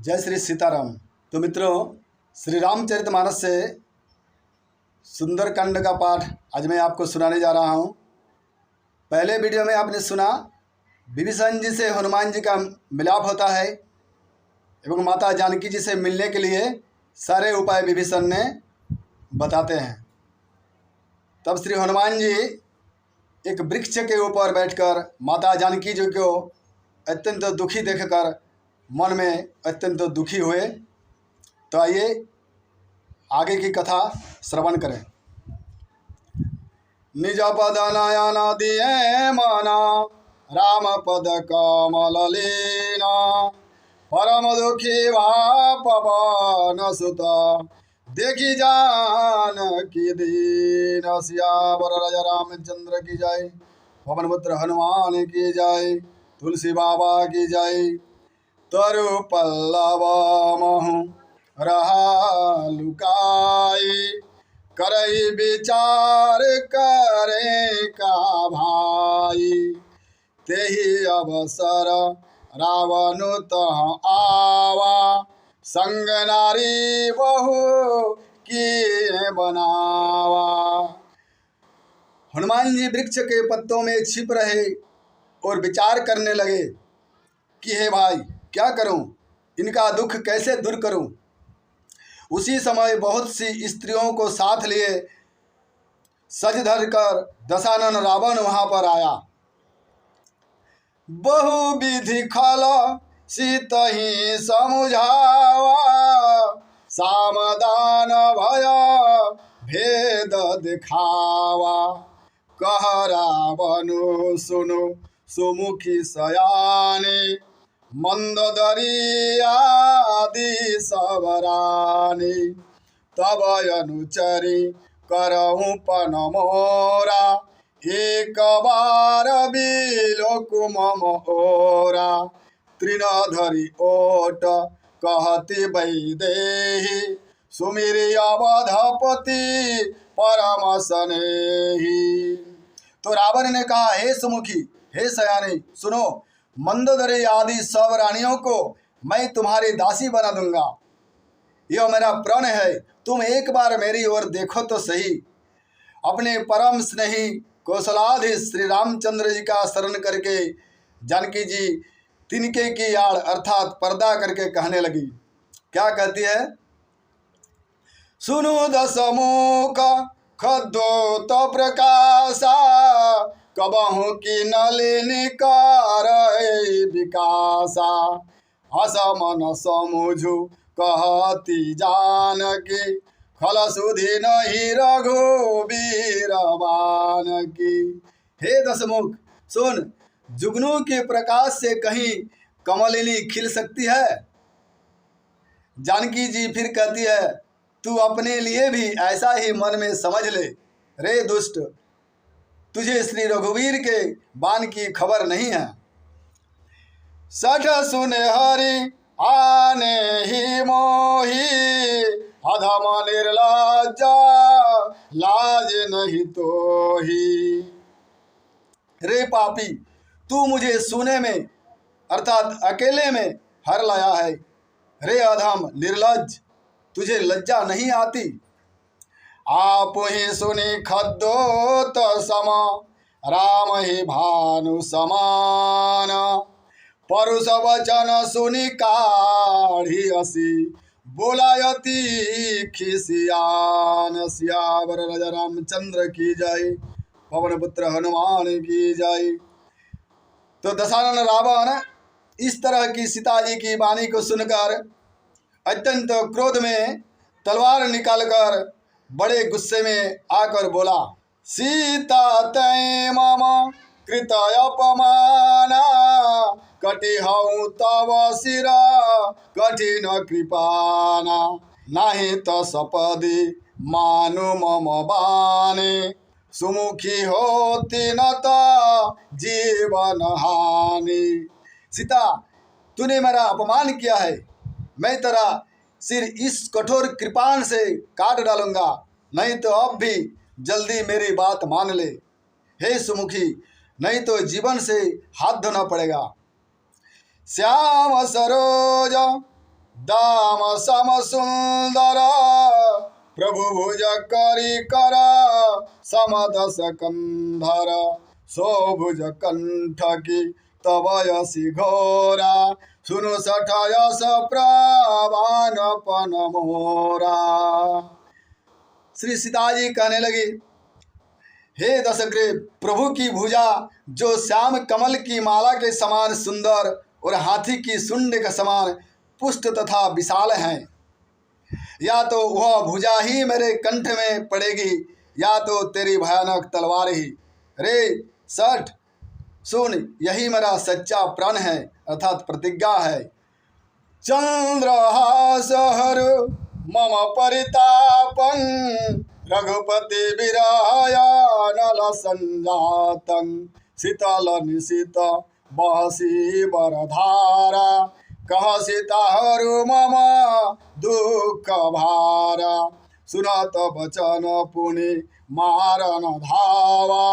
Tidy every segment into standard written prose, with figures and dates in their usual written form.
जय श्री सीताराम। तो मित्रों, श्री रामचरितमानस से सुंदरकांड का पाठ आज मैं आपको सुनाने जा रहा हूँ। पहले वीडियो में आपने सुना विभीषण जी से हनुमान जी का मिलाप होता है एवं माता जानकी जी से मिलने के लिए सारे उपाय विभीषण ने बताते हैं। तब श्री हनुमान जी एक वृक्ष के ऊपर बैठकर माता जानकी जी को अत्यंत दुखी देखकर मन में अत्यंत दुखी हुए। तो आइए आगे की कथा श्रवण करें। निज पद नयन दिए माना राम पद कमल लीना परम दुखी भा पवन सुत देखी जान की दीन सियावर राजा रामचंद्र की जय, पवन पुत्र हनुमान की जय, तुलसी बाबा की जय। तरु पल्लव महु रहा लुकाई करई विचार करे का भाई तेहि अवसर रावण तह आवा संग नारी बहु की बनावा। हनुमान जी वृक्ष के पत्तों में छिप रहे और विचार करने लगे कि हे भाई, क्या करूं, इनका दुख कैसे दूर करूं। उसी समय बहुत सी स्त्रियों को साथ लिए सज धर कर दशानन रावण वहां पर आया। बहु विधि खल सीतहि समुझावा सामदान भय भेद दिखावा। कह रावण सुनो सुमुखी सयाने मंदोदरी आदि सबरानी तब अनुचरी करहूँ पन मोरा एक बार बिलोक मम ओरा। तृणधरी ओट कहती वैदेही सुमिरि अवधपति परम स्नेही। तो रावण ने कहा, हे सुमुखी, हे सयानी, सुनो, मंदोदरी आदि सब रानियों को मैं तुम्हारी दासी बना दूंगा। यह मेरा प्रण है। तुम एक बार मेरी ओर देखो तो सही। अपने परम स्नेही कौशलाधीश श्री रामचंद्र जी का शरण करके जानकी जी तिनके की आड़ अर्थात पर्दा करके कहने लगी। क्या कहती है? सुनो दशमुख खद्योत प्रकाशा कबहू की नलिनी कर विकासा असमन समुझु कहती जानकी खल सुधि नहीं रघुबीर बान की। हे दशमुख, सुन, जुगनू के प्रकाश से कहीं कमलिनी खिल सकती है? जानकी जी फिर कहती है, तू अपने लिए भी ऐसा ही मन में समझ ले। रे दुष्ट, तुझे श्री रघुवीर के बाण की खबर नहीं है। सठ सुने हरि आने ही मोही अधम निर्लज्जा लाज नहीं तो ही। रे पापी, तू मुझे सुने में अर्थात अकेले में हर लाया है। रे अधम निर्लज्ज, तुझे लज्जा नहीं आती। आप ही सुनी खद्योत सम राम ही भानु समान परुष वचन सुनी काढ़ी असी बोलायती खिसियान। सियावर राजा रामचंद्र की जय, पवन पुत्र हनुमान की जय। तो दशानन रावण इस तरह की सीता जी की वाणी को सुनकर अत्यंत क्रोध में तलवार निकालकर बड़े गुस्से में आकर बोला, सीता तय मम कृत अपमाना कटिहऊ तव शिरा कठिन कृपाना नाही तो सपदि मानु मम बाने सुमुखी होती न तो जीवन हानि। सीता, तूने मेरा अपमान किया है। मैं तेरा सिर इस कठोर कृपाण से काट डालूंगा, नहीं तो अब भी जल्दी मेरी बात मान ले। हे सुमुखी, नहीं तो जीवन से हाथ धोना पड़ेगा। श्याम सरोज दाम सम सुंदर प्रभु भुज करी कर समदस कंधर शोभुज कंठ की तब यसी घोरा सुनु सठयस प्रवान पन मोरा। श्री सीता जी कहने लगी, हे दशग्रीव, प्रभु की भुजा जो श्याम कमल की माला के समान सुंदर और हाथी की सुंड के समान पुष्ट तथा विशाल हैं, या तो वह भुजा ही मेरे कंठ में पड़ेगी या तो तेरी भयानक तलवार ही। रे सठ सुन, यही मेरा सच्चा प्रण है अर्थात प्रतिज्ञा है। चंद्रहास हर मम परितापं रघुपति विरहया नल संजातं शीतल निशित बहसी बरधारा कह सीता हरु मम दुख भारा सुनत बचन पुनि मारन धावा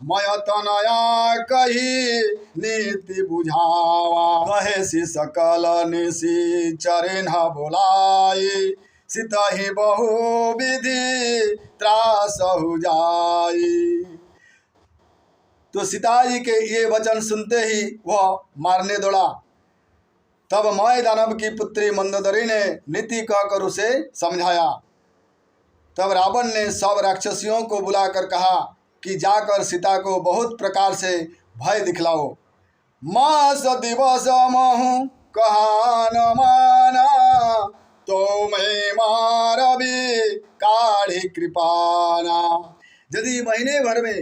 मय तनया कही नीति बुझावा कहे सी सकल निशी चरण बोलाई सीतहि बहु विधि त्रास हो जाई। तो सीता जी के ये वचन सुनते ही वह मारने दौड़ा। तब मय दानव की पुत्री मंदोदरी ने नीति कहकर उसे समझाया। तब रावण ने सब राक्षसियों को बुलाकर कहा कि जाकर सीता को बहुत प्रकार से भय दिखलाओ। मास दिवस महु कहा न माना तो मैं मारबी काढ़ी कृपाना। यदि महीने भर में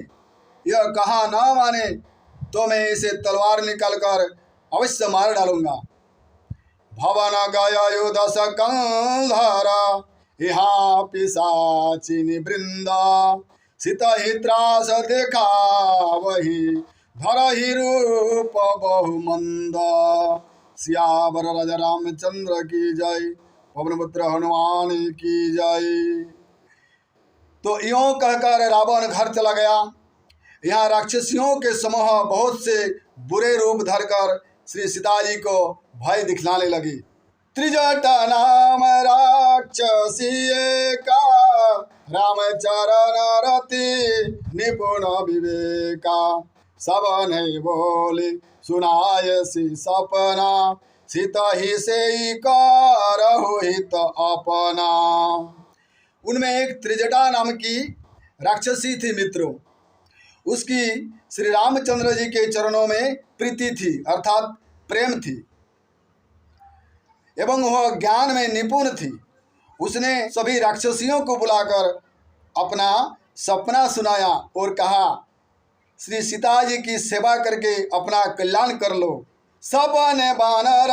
यह कहा ना माने तो मैं इसे तलवार निकाल कर अवश्य मार डालूंगा। भवन गया युदस कंधरा यहाँ पिशाचिनी वृंदा सीतहि त्रास देखा वही धरहि रूप बहुमंद। सियावर राजा रामचंद्र की जय, पवन पुत्र हनुमान की जय। तो यों कहकर रावण घर चला गया। यहाँ राक्षसियों के समूह बहुत से बुरे रूप धरकर श्री सीता जी को भय दिखलाने लगी। त्रिजटा नाम राक्षसी का रामचरण रति निपुण विवेका सब नहीं बोली सुनाय सी सपना सीतहि से करहु हित अपना। उनमें एक त्रिजटा नाम की राक्षसी थी मित्रों। उसकी श्री रामचंद्र जी के चरणों में प्रीति थी अर्थात प्रेम थी एवं वह ज्ञान में निपुण थी। उसने सभी राक्षसियों को बुलाकर अपना सपना सुनाया और कहा, श्री सीता जी की सेवा करके अपना कल्याण कर लो। सबने बानर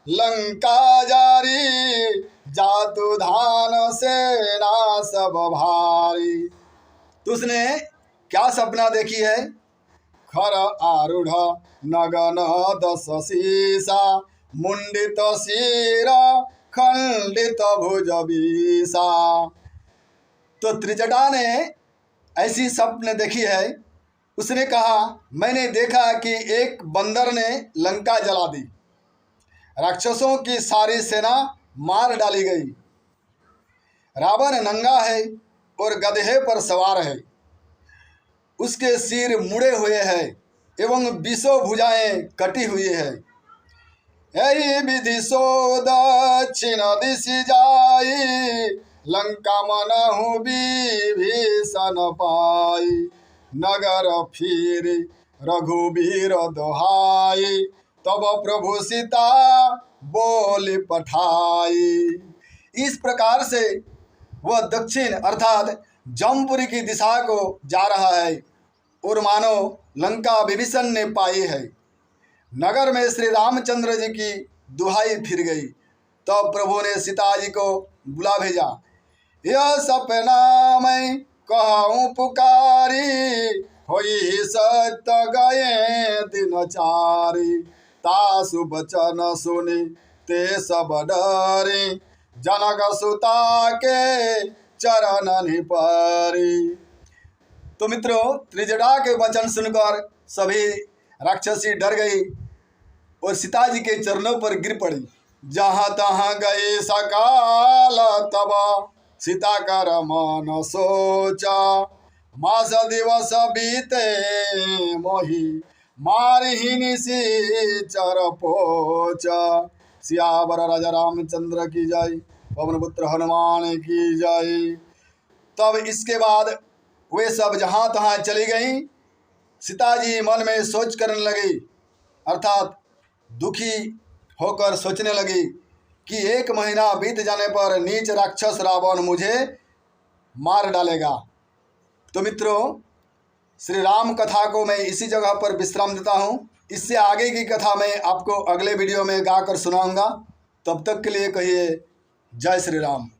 लंका जारी जातु धान सेना सब भारी। तो उसने क्या सपना देखी है? खर आरूढ़ नगन दस शीसा मुंडित शीर खंडित भुज बीसा। तो त्रिजटा ने ऐसी स्वप्न देखी है। उसने कहा, मैंने देखा कि एक बंदर ने लंका जला दी, राक्षसों की सारी सेना मार डाली गई। रावण नंगा है और गधे पर सवार है, उसके सिर मुड़े हुए हैं एवं 20 भुजाएं कटी हुई है। यही विधि सो दक्षिण दिशि जाई लंका मनहु विभीषण पाई नगर फिर रघुबीर दोहाई तब प्रभु सीता बोली पठाई। इस प्रकार से वह दक्षिण अर्थात जमपुरी की दिशा को जा रहा है और मानो लंका विभीषण ने पाई है। नगर में श्री रामचंद्र जी की दुहाई फिर गई। तब प्रभु ने सीता जी को बुला भेजा। यह सपना मैं कहूँ पुकारी होई सत्य गए दिन चारी तासु बचन सुनी ते सब डरी जनक सुता के चरण निपरी। तो मित्रों, त्रिजटा के वचन सुनकर सभी राक्षसी डर गई और सीता जी के चरणों पर गिर पड़ी। जहाँ तहाँ गए सकाल तब सीता कर मन सोचा। मास दिवस बीते मोहि मारहि निशिचर पोचा। सियावर राजा रामचंद्र की जय, पवन पुत्र हनुमान की जय। तब इसके बाद वे सब जहाँ तहाँ चली गईं। सीता जी मन में सोच करने लगी, अर्थात दुखी होकर सोचने लगी कि 1 महीना बीत जाने पर नीच राक्षस रावण मुझे मार डालेगा। तो मित्रों, श्री राम कथा को मैं इसी जगह पर विश्राम देता हूँ। इससे आगे की कथा मैं आपको अगले वीडियो में गाकर सुनाऊंगा। तब तक के लिए कहिए जय श्री राम।